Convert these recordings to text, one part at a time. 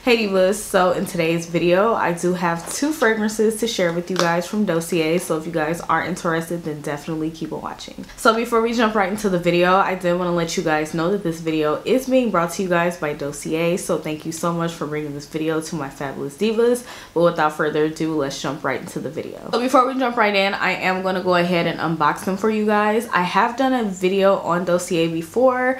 Hey divas, so in today's video I do have two fragrances to share with you guys from Dossier, so if you guys are interested then definitely keep on watching. So before we jump right into the video, I did want to let you guys know that this video is being brought to you guys by Dossier, so thank you so much for bringing this video to my fabulous divas. But without further ado, let's jump right into the video. So before we jump right in, I am going to go ahead and unbox them for you guys. I have done a video on Dossier before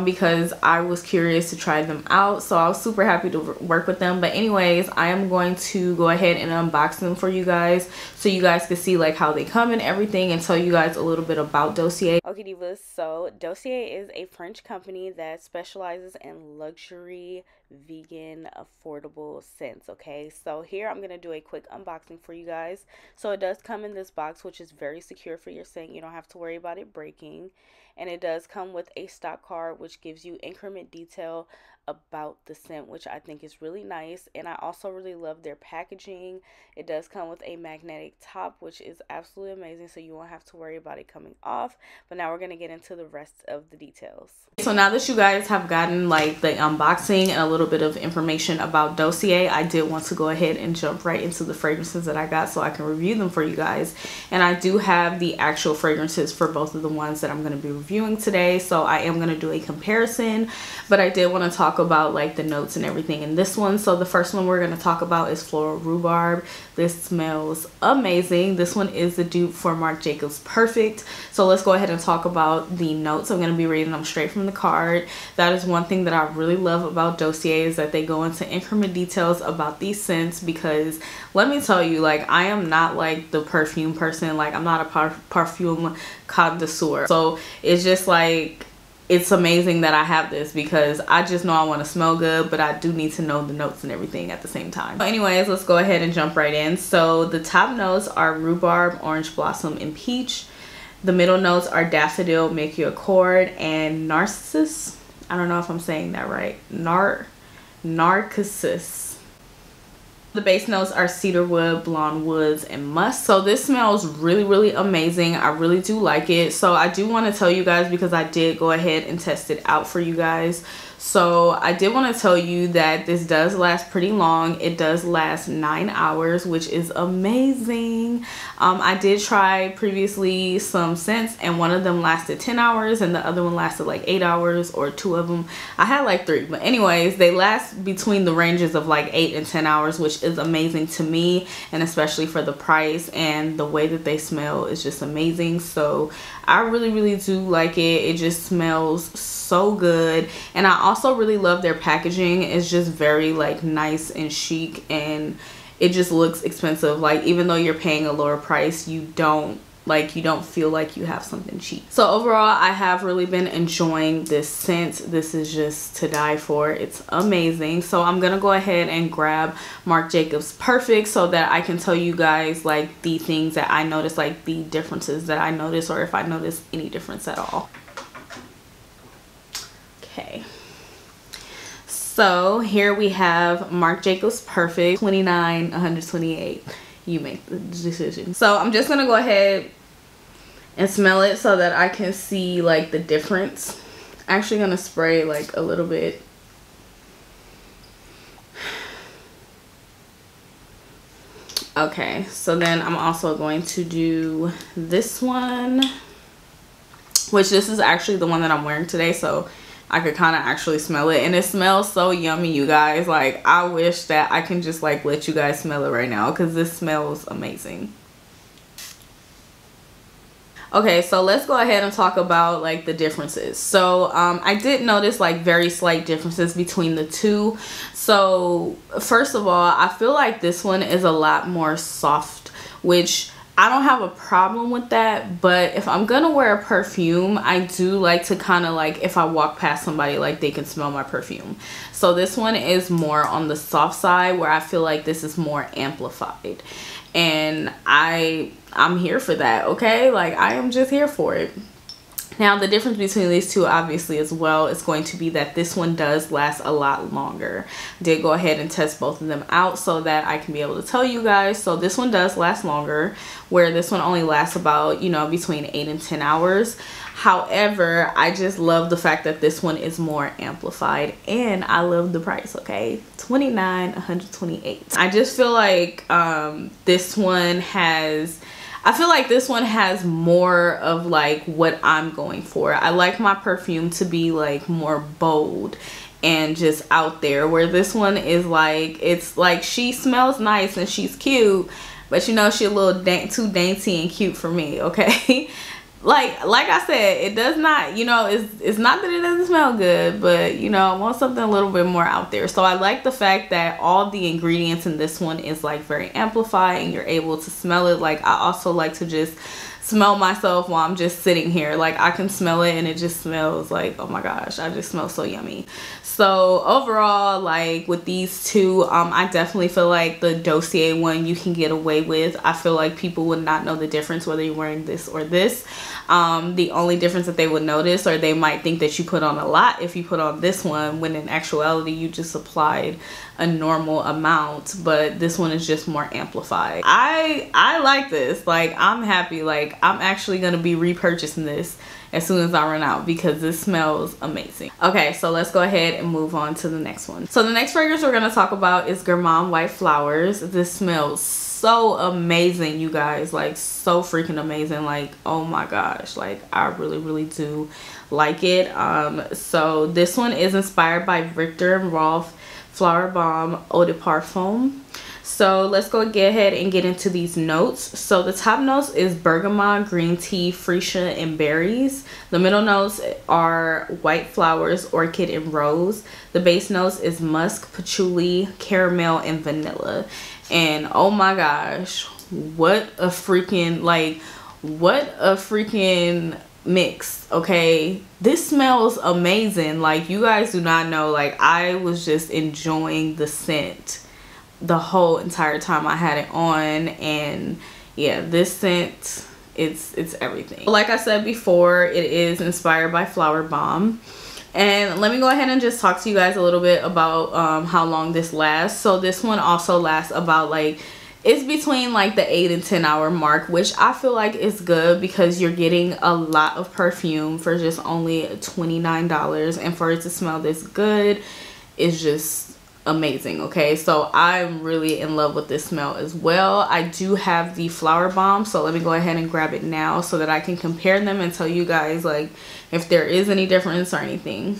because I was curious to try them out, so I was super happy to work with them. But anyways, I am going to go ahead and unbox them for you guys so you guys can see like how they come and everything, and tell you guys a little bit about Dossier. Okay divas, so Dossier is a French company that specializes in luxury vegan affordable scents. Okay, so here I'm going to do a quick unboxing for you guys. So it does come in this box, which is very secure for your scent. You don't have to worry about it breaking. And it does come with a stock card which gives you increment detail about the scent, which I think is really nice. And I also really love their packaging. It does come with a magnetic top, which is absolutely amazing, so you won't have to worry about it coming off. But now we're going to get into the rest of the details. So now that you guys have gotten like the unboxing and a little bit of information about Dossier, I did want to go ahead and jump right into the fragrances that I got so I can review them for you guys. And I do have the actual fragrances for both of the ones that I'm going to be reviewing today, so I am going to do a comparison. But I did want to talk about like the notes and everything in this one. So the first one we're going to talk about is Floral Rhubarb. This smells amazing. This one is the dupe for Marc Jacobs Perfect. So let's go ahead and talk about the notes. I'm going to be reading them straight from the card. That is one thing that I really love about Dossier, is that they go into increment details about these scents, because let me tell you, like, I am not like the perfume person. Like, I'm not a perfume connoisseur, so it's just like, it's amazing that I have this, because I just know I want to smell good, but I do need to know the notes and everything at the same time. But anyways, let's go ahead and jump right in. So the top notes are rhubarb, orange blossom, and peach. The middle notes are daffodil, make you accord, and narcissus. I don't know if I'm saying that right. Narcissus. The base notes are cedarwood, blonde woods, and musk. So this smells really amazing. I really do like it. So I do want to tell you guys, because I did go ahead and test it out for you guys. So I did want to tell you that this does last pretty long. It does last 9 hours, which is amazing. I did try previously some scents, and one of them lasted 10 hours and the other one lasted like 8 hours, or two of them. I had like 3, but anyways, they last between the ranges of like 8 and 10 hours, which is amazing to me, and especially for the price, and the way that they smell is just amazing. So I really do like it. It just smells so good. And I also really love their packaging. It's just very like nice and chic, and it just looks expensive. Like, even though you're paying a lower price, you don't feel like you have something cheap. So overall, I have really been enjoying this scent. This is just to die for. It's amazing. So I'm gonna go ahead and grab Marc Jacobs Perfect so that I can tell you guys like the things that I noticed, like the differences that I noticed, or if I noticed any difference at all. Okay. So here we have Marc Jacobs Perfect, 29, 128. You make the decision. So I'm just gonna go ahead and smell it so that I can see like the difference. Actually gonna spray like a little bit. Okay, so then I'm also going to do this one, which this is actually the one that I'm wearing today, so I could kind of actually smell it, and it smells so yummy, you guys. Like, I wish that I can just like let you guys smell it right now, because this smells amazing. Okay, so let's go ahead and talk about like the differences. So I did notice like very slight differences between the two. So first of all, I feel like this one is a lot more soft, which I don't have a problem with that. But if I'm gonna wear a perfume, I do like to kind of like, if I walk past somebody, like they can smell my perfume. So this one is more on the soft side, where I feel like this is more amplified, and I'm here for that. Okay, like I am just here for it. Now the difference between these two obviously as well is going to be that this one does last a lot longer. I did go ahead and test both of them out so that I can be able to tell you guys. So this one does last longer, where this one only lasts about, you know, between 8 and 10 hours. However, I just love the fact that this one is more amplified, and I love the price. Okay, $29.128. I just feel like this one has, I feel like this one has more of like what I'm going for. I like my perfume to be like more bold and just out there, where this one is like, it's like she smells nice and she's cute, but you know, she a little too dainty and cute for me. Okay. like I said, it does not, you know, it's not that it doesn't smell good, but you know, I want something a little bit more out there. So I like the fact that all the ingredients in this one is like very amplified and you're able to smell it. Like I also like to just smell myself while I'm just sitting here. Like I can smell it and it just smells like, oh my gosh, I just smell so yummy. So overall, like with these two, I definitely feel like the Dossier one you can get away with. I feel like people would not know the difference whether you're wearing this or this. The only difference that they would notice, or they might think that you put on a lot if you put on this one, when in actuality you just applied a normal amount, but this one is just more amplified. I like this. Like I'm happy. Like I'm actually gonna be repurchasing this as soon as I run out because this smells amazing. Okay, so let's go ahead and move on to the next one. So the next fragrance we're gonna talk about is Gourmand White Flowers. This smells so amazing, you guys. Like so freaking amazing. Like oh my gosh, like I really do like it. So this one is inspired by Viktor and Rolf Flower Bomb Eau de Parfum. So let's go get ahead and get into these notes. So the top notes is bergamot, green tea, freesia, and berries. The middle notes are white flowers, orchid, and rose. The base notes is musk, patchouli, caramel, and vanilla. And oh my gosh, what a freaking, like, what a freaking mix. Okay, this smells amazing. Like you guys do not know, like I was just enjoying the scent the whole entire time I had it on. And yeah, this scent, it's everything. Like I said before, it is inspired by Flower Bomb. And let me go ahead and just talk to you guys a little bit about how long this lasts. So this one also lasts about like, it's between like the 8 and 10 hour mark, which I feel like is good because you're getting a lot of perfume for just only $29, and for it to smell this good is just amazing. Okay, so I'm really in love with this smell as well. I do have the Flower Bomb, so let me go ahead and grab it now so that I can compare them and tell you guys like if there is any difference or anything.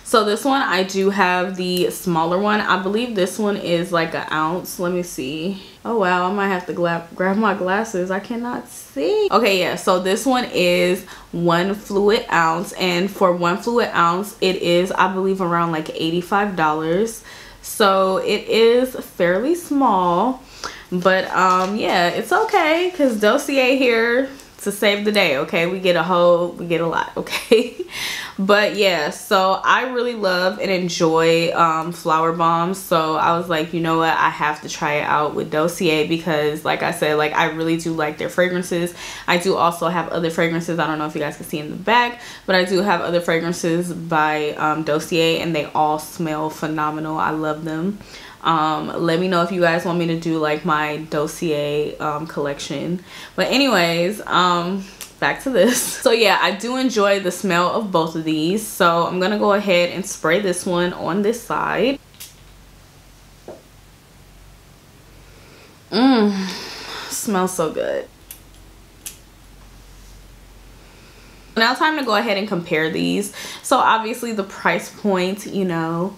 So this one, I do have the smaller one. I believe this one is like an ounce. Let me see. Oh wow, I might have to grab my glasses. I cannot see. Okay, yeah, so this one is 1 fluid ounce, and for 1 fluid ounce it is, I believe, around like $85. So it is fairly small, but yeah, it's okay because Dossier here to save the day. Okay, we get a lot. Okay. But yeah, so I really love and enjoy Flower Bombs. So I was like, you know what, I have to try it out with Dossier because like I said, like I really do like their fragrances. I do also have other fragrances. I don't know if you guys can see in the back, but I do have other fragrances by Dossier, and they all smell phenomenal. I love them. Let me know if you guys want me to do like my Dossier collection. But anyways, back to this. So yeah, I do enjoy the smell of both of these, so I'm gonna go ahead and spray this one on this side. Smells so good. Now time to go ahead and compare these. So obviously the price point, you know,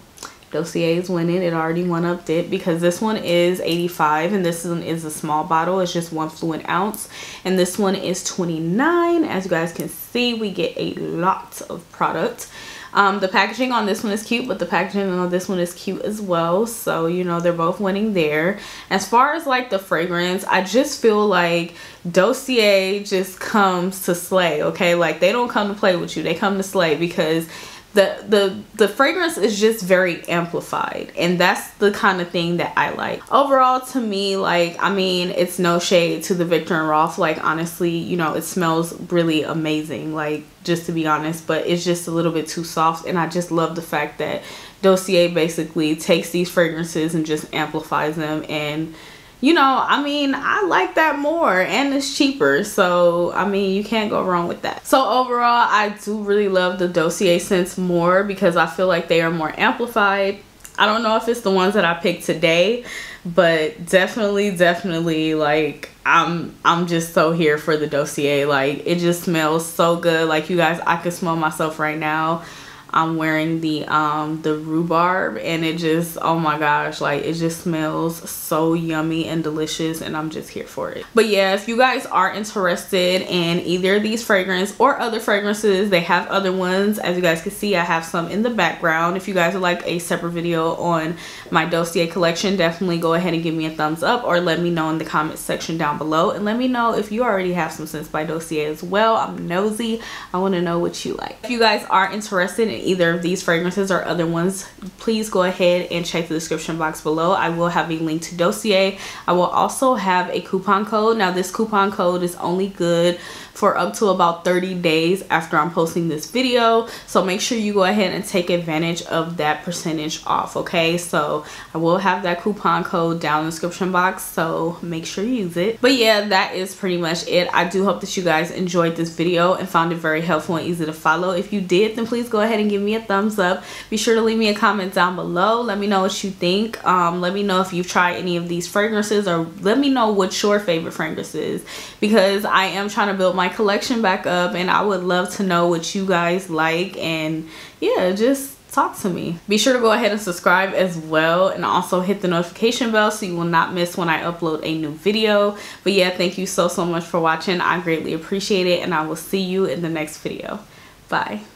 Dossier is winning. It already one-upped it because this one is $85 and this one is a small bottle. It's just 1 fluid ounce, and this one is $29. As you guys can see, we get a lot of product. The packaging on this one is cute, but the packaging on this one is cute as well. So, you know, they're both winning there. As far as like the fragrance, I just feel like Dossier just comes to slay. Okay, like they don't come to play with you, they come to slay, because the fragrance is just very amplified, and that's the kind of thing that I like. Overall, to me, like, I mean, it's no shade to the Viktor and Rolf. Like, honestly, you know, it smells really amazing, like, just to be honest, but it's just a little bit too soft. And I just love the fact that Dossier basically takes these fragrances and just amplifies them. And you know, I mean, I like that more, and it's cheaper, so I mean, you can't go wrong with that. So overall, I do really love the Dossier scents more because I feel like they are more amplified. I don't know if it's the ones that I picked today, but definitely like I'm just so here for the Dossier. Like, it just smells so good. Like, you guys, I can smell myself right now. I'm wearing the rhubarb, and it just, oh my gosh, like, it just smells so yummy and delicious, and I'm just here for it. But yeah, if you guys are interested in either of these fragrances or other fragrances, they have other ones. As you guys can see, I have some in the background. If you guys would like a separate video on my Dossier collection, definitely go ahead and give me a thumbs up, or let me know in the comment section down below, and let me know if you already have some scents by Dossier as well. I'm nosy. I want to know what you like. If you guys are interested in either of these fragrances or other ones, please go ahead and check the description box below. I will have a link to Dossier. I will also have a coupon code. Now, this coupon code is only good for up to about 30 days after I'm posting this video, so make sure you go ahead and take advantage of that percentage off. Okay, so I will have that coupon code down in the description box, so make sure you use it. But yeah, that is pretty much it. I do hope that you guys enjoyed this video and found it very helpful and easy to follow. If you did, then please go ahead and give me a thumbs up. Be sure to leave me a comment down below. Let me know what you think. Let me know if you've tried any of these fragrances, or let me know what your favorite fragrance is, because I am trying to build my collection back up, and I would love to know what you guys like. And yeah, just talk to me. Be sure to go ahead and subscribe as well, and also hit the notification bell so you will not miss when I upload a new video. But yeah, thank you so much for watching. I greatly appreciate it, and I will see you in the next video. Bye.